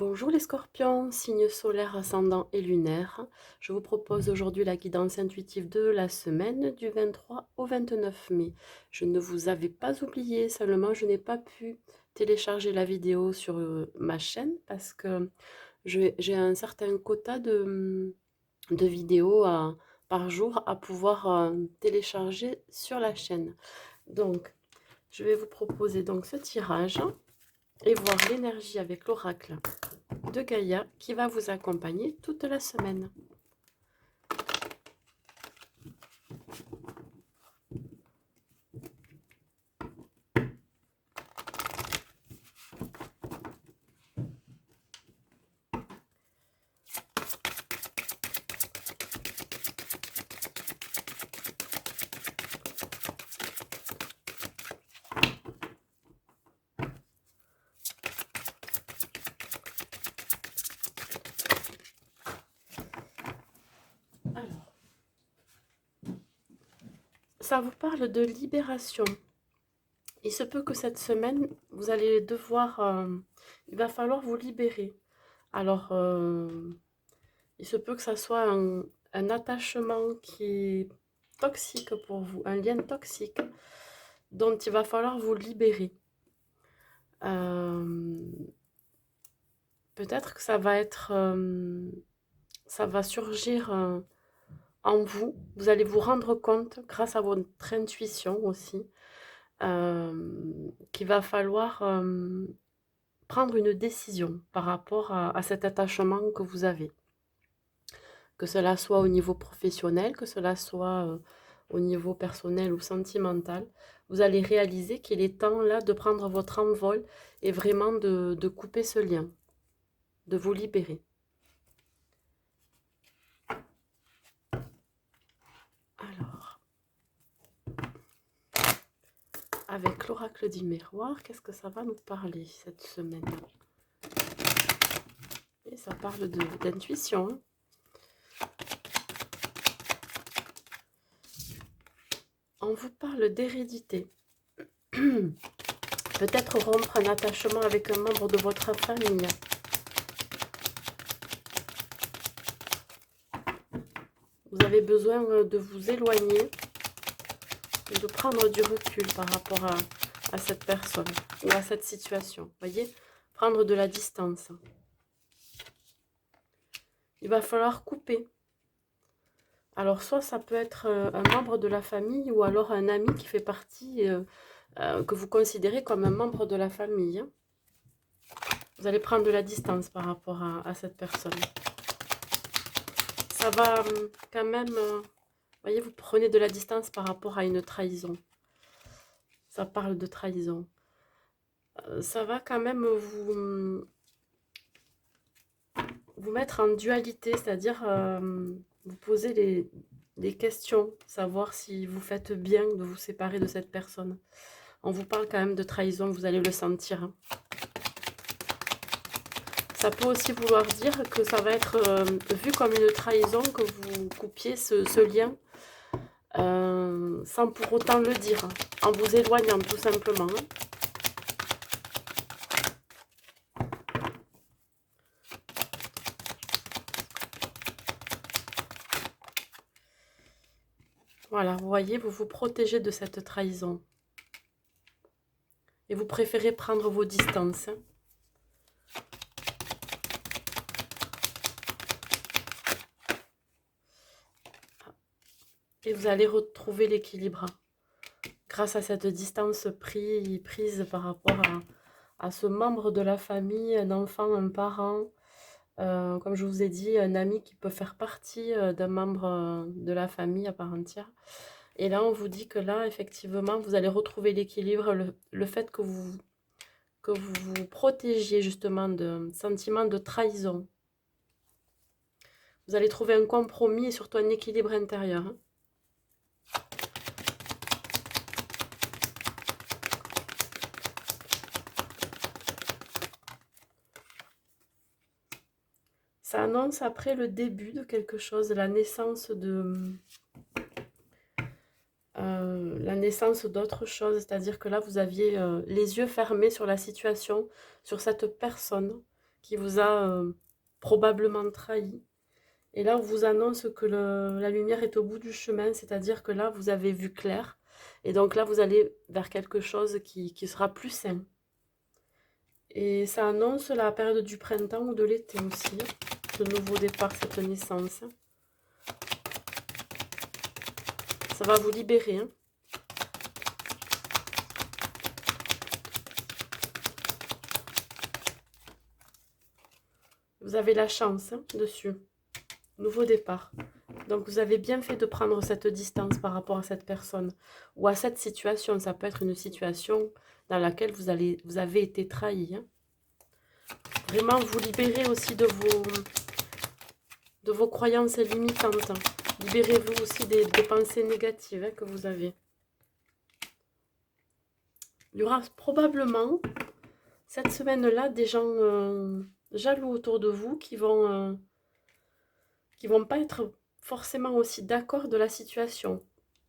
Bonjour les scorpions, signe solaire, ascendant et lunaire. Je vous propose aujourd'hui la guidance intuitive de la semaine du 23 au 29 mai. Je ne vous avais pas oublié, seulement je n'ai pas pu télécharger la vidéo sur ma chaîne parce que j'ai un certain quota de vidéos par jour à pouvoir télécharger sur la chaîne. Donc, je vais vous proposer donc ce tirage et voir l'énergie avec l'oracle de Gaïa qui va vous accompagner toute la semaine. Alors, ça vous parle de libération. Il se peut que cette semaine, vous allez devoir, il va falloir vous libérer. Alors, il se peut que ça soit un attachement qui est toxique pour vous, un lien toxique dont il va falloir vous libérer. Peut-être que ça va être, ça va surgir en vous. Vous allez vous rendre compte, grâce à votre intuition aussi, qu'il va falloir prendre une décision par rapport à cet attachement que vous avez. Que cela soit au niveau professionnel, que cela soit au niveau personnel ou sentimental, vous allez réaliser qu'il est temps là de prendre votre envol et vraiment de couper ce lien, de vous libérer. Alors, avec l'oracle du miroir, qu'est-ce que ça va nous parler cette semaine? Et ça parle d'intuition. Hein. On vous parle d'hérédité. Peut-être rompre un attachement avec un membre de votre famille. Vous avez besoin de vous éloigner et de prendre du recul par rapport à cette personne ou à cette situation. Voyez, prendre de la distance. Il va falloir couper. Alors, soit ça peut être un membre de la famille ou alors un ami qui fait partie, que vous considérez comme un membre de la famille. Vous allez prendre de la distance par rapport à cette personne. Ça va quand même, voyez, vous prenez de la distance par rapport à une trahison. Ça parle de trahison. Ça va quand même vous mettre en dualité, c'est-à-dire vous poser des questions, savoir si vous faites bien de vous séparer de cette personne. On vous parle quand même de trahison, vous allez le sentir. Hein. Ça peut aussi vouloir dire que ça va être vu comme une trahison, que vous coupiez ce lien sans pour autant le dire, hein, en vous éloignant tout simplement. Hein. Voilà, vous voyez, vous vous protégez de cette trahison. Et vous préférez prendre vos distances. Hein. Et vous allez retrouver l'équilibre grâce à cette distance prise par rapport à ce membre de la famille, un enfant, un parent, comme je vous ai dit, un ami qui peut faire partie d'un membre de la famille à part entière. Et là, on vous dit que là, effectivement, vous allez retrouver l'équilibre, le fait que vous vous protégiez justement d'un sentiment de trahison. Vous allez trouver un compromis et surtout un équilibre intérieur. Hein. Ça annonce après le début de quelque chose, la naissance d'autre chose. C'est-à-dire que là, vous aviez les yeux fermés sur la situation, sur cette personne qui vous a probablement trahi. Et là, on vous annonce que la lumière est au bout du chemin, c'est-à-dire que là, vous avez vu clair. Et donc là, vous allez vers quelque chose qui sera plus sain. Et ça annonce la période du printemps ou de l'été aussi, ce nouveau départ, cette naissance. Ça va vous libérer, hein. Vous avez la chance, hein, dessus. Nouveau départ. Donc vous avez bien fait de prendre cette distance par rapport à cette personne ou à cette situation. Ça peut être une situation dans laquelle vous avez été trahi, hein. Vraiment vous libérez aussi de vos croyances limitantes. Libérez-vous aussi des pensées négatives, hein, que vous avez. Il y aura probablement cette semaine-là des gens jaloux autour de vous qui vont pas être forcément aussi d'accord de la situation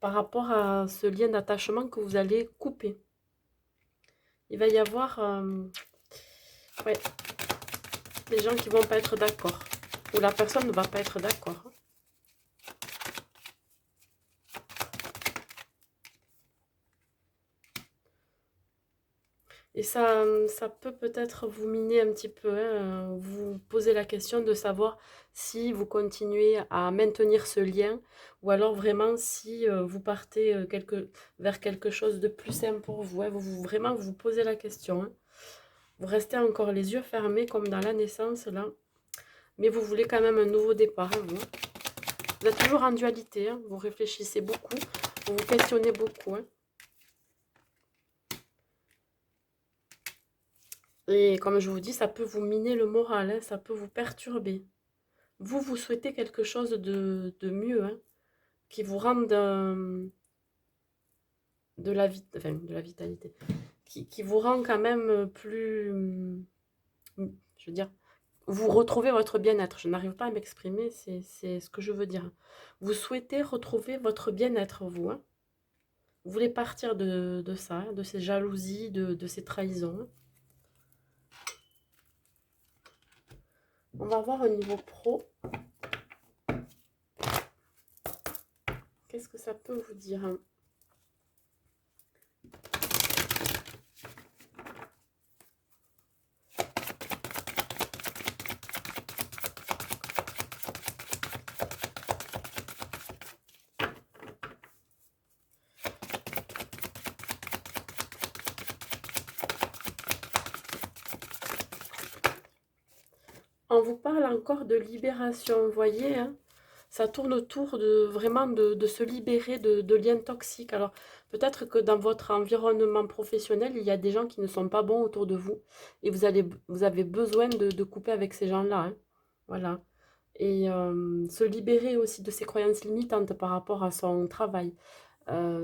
par rapport à ce lien d'attachement que vous allez couper. Il va y avoir ouais, des gens qui vont pas être d'accord, ou la personne ne va pas être d'accord. Et ça peut peut-être vous miner un petit peu, hein, vous poser la question de savoir si vous continuez à maintenir ce lien ou alors vraiment si vous partez vers quelque chose de plus simple pour vous, hein. Vraiment vous posez la question, hein. Vous restez encore les yeux fermés comme dans la naissance là, mais vous voulez quand même un nouveau départ, hein, vous. Vous êtes toujours en dualité, hein, vous réfléchissez beaucoup, vous vous questionnez beaucoup, hein. Et comme je vous dis, ça peut vous miner le moral, hein, ça peut vous perturber. Vous souhaitez quelque chose de mieux, hein, qui vous rende de la vitalité, qui vous rend quand même plus, je veux dire, vous retrouvez votre bien-être. Je n'arrive pas à m'exprimer, c'est ce que je veux dire. Vous souhaitez retrouver votre bien-être, vous, hein. Vous voulez partir de ça, hein, de ces jalousies, de ces trahisons, hein. On va voir au niveau pro. Qu'est-ce que ça peut vous dire, hein? On vous parle encore de libération, vous voyez, hein, ça tourne autour de vraiment de se libérer de liens toxiques. Alors, peut-être que dans votre environnement professionnel, il y a des gens qui ne sont pas bons autour de vous et vous avez besoin de couper avec ces gens-là, hein. Voilà. Et se libérer aussi de ses croyances limitantes par rapport à son travail.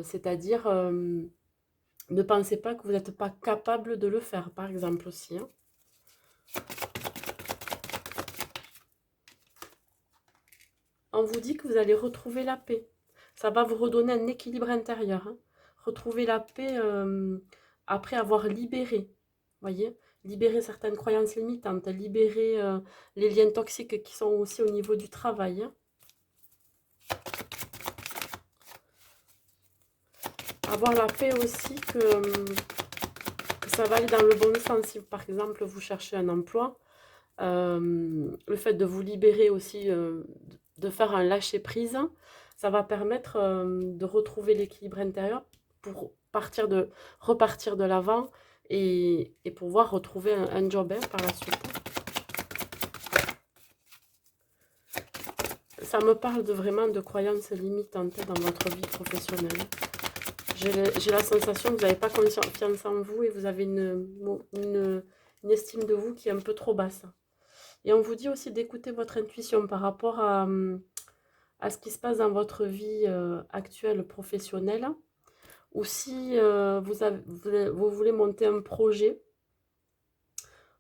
C'est-à-dire, ne pensez pas que vous n'êtes pas capable de le faire, par exemple aussi, hein. On vous dit que vous allez retrouver la paix. Ça va vous redonner un équilibre intérieur, hein. Retrouver la paix après avoir libéré, voyez, libérer certaines croyances limitantes, libérer les liens toxiques qui sont aussi au niveau du travail, hein. Avoir la paix aussi que ça va aller dans le bon sens. Si par exemple vous cherchez un emploi, le fait de vous libérer aussi, de faire un lâcher-prise, ça va permettre de retrouver l'équilibre intérieur pour repartir de l'avant et pouvoir retrouver un job, hein, par la suite. Ça me parle vraiment de croyances limitantes dans votre vie professionnelle. J'ai la sensation que vous n'avez pas confiance en vous et vous avez une estime de vous qui est un peu trop basse. Et on vous dit aussi d'écouter votre intuition par rapport à ce qui se passe dans votre vie actuelle professionnelle. Ou si vous voulez monter un projet,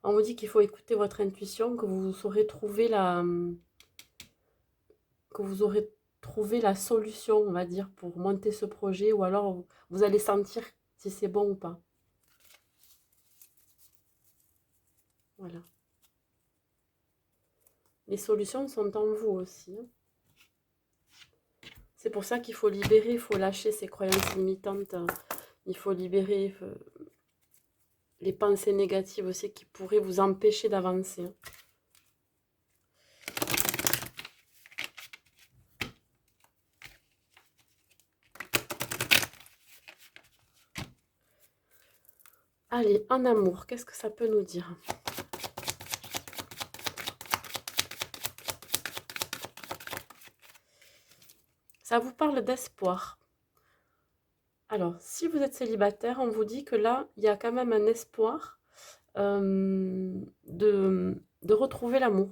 on vous dit qu'il faut écouter votre intuition, que vous aurez trouvé la solution, on va dire, pour monter ce projet, ou alors vous allez sentir si c'est bon ou pas. Voilà. Les solutions sont en vous aussi, hein. C'est pour ça qu'il faut libérer, il faut lâcher ces croyances limitantes. Il faut libérer les pensées négatives aussi qui pourraient vous empêcher d'avancer, hein. Allez, en amour, qu'est-ce que ça peut nous dire? Ça vous parle d'espoir. Alors, si vous êtes célibataire, on vous dit que là, il y a quand même un espoir de retrouver l'amour.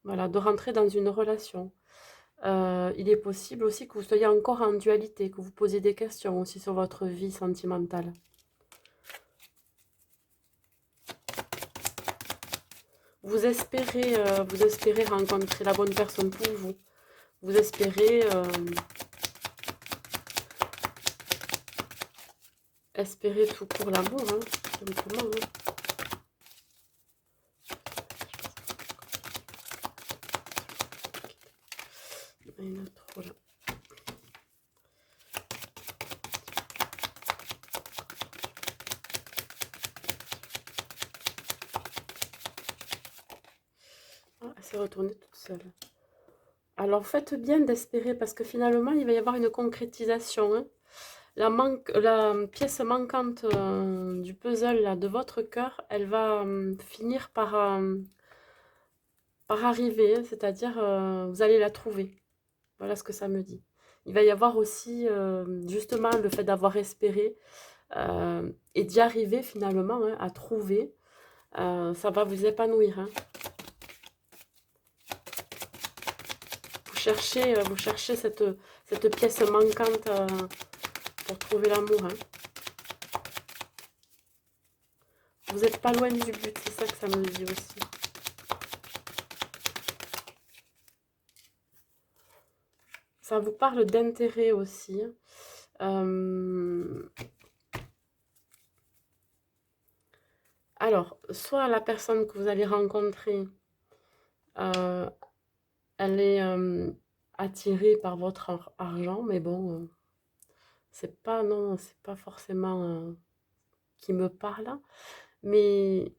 Voilà, de rentrer dans une relation. Il est possible aussi que vous soyez encore en dualité, que vous posiez des questions aussi sur votre vie sentimentale. Vous espérez rencontrer la bonne personne pour vous. Vous espérez tout pour l'amour, hein, tout simplement, hein. Il y en a trop là. Ah, elle s'est retournée toute seule. Alors faites bien d'espérer parce que finalement il va y avoir une concrétisation, hein. La pièce manquante du puzzle là, de votre cœur, elle va finir par arriver, hein, c'est-à-dire vous allez la trouver. Voilà ce que ça me dit. Il va y avoir aussi justement le fait d'avoir espéré et d'y arriver finalement, hein, à trouver. Ça va vous épanouir, hein. Vous cherchez cette pièce manquante pour trouver l'amour, hein. Vous n'êtes pas loin du but, c'est ça que ça me dit aussi. Ça vous parle d'intérêt aussi. Alors, soit la personne que vous allez rencontrer, elle est attirée par votre argent, mais bon, c'est pas, non, c'est pas forcément qui me parle. Mais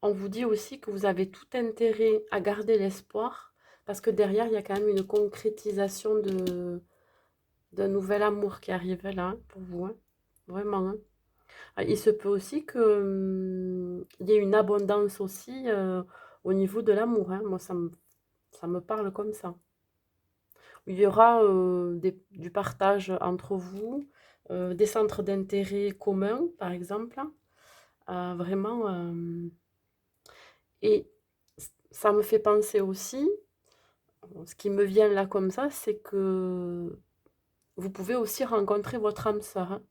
on vous dit aussi que vous avez tout intérêt à garder l'espoir, parce que derrière, il y a quand même une concrétisation d'un nouvel amour qui arrive là, pour vous, hein. Vraiment, hein. Il se peut aussi que il y ait une abondance aussi au niveau de l'amour, hein. Moi, ça me parle comme ça. Il y aura du partage entre vous, des centres d'intérêt communs, par exemple, vraiment. Et ça me fait penser aussi, ce qui me vient là comme ça, c'est que vous pouvez aussi rencontrer votre âme sœur, hein,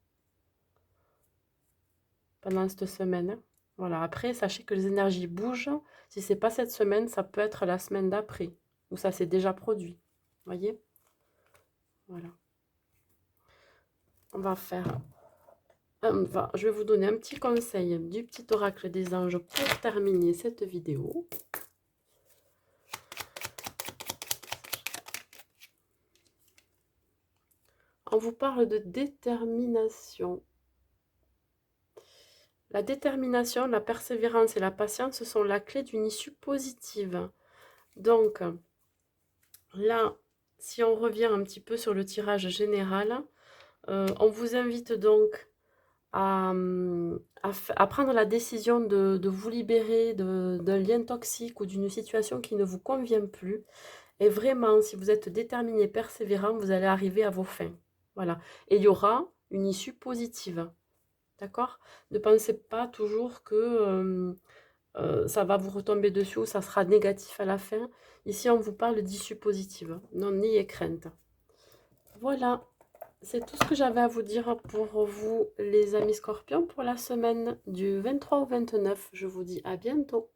pendant cette semaine, hein. Voilà, après, sachez que les énergies bougent. Si c'est pas cette semaine, ça peut être la semaine d'après, où ça s'est déjà produit. Voyez? Voilà. On va faire... je vais vous donner un petit conseil du petit oracle des anges pour terminer cette vidéo. On vous parle de détermination. La détermination, la persévérance et la patience sont la clé d'une issue positive. Donc, là, si on revient un petit peu sur le tirage général, on vous invite donc à prendre la décision de vous libérer d'un lien toxique ou d'une situation qui ne vous convient plus. Et vraiment, si vous êtes déterminé, persévérant, vous allez arriver à vos fins. Voilà. Et il y aura une issue positive. D'accord? Ne pensez pas toujours que ça va vous retomber dessus ou ça sera négatif à la fin. Ici, on vous parle d'issue positive. Non, n'ayez crainte. Voilà. C'est tout ce que j'avais à vous dire pour vous, les amis scorpions, pour la semaine du 23 au 29. Je vous dis à bientôt.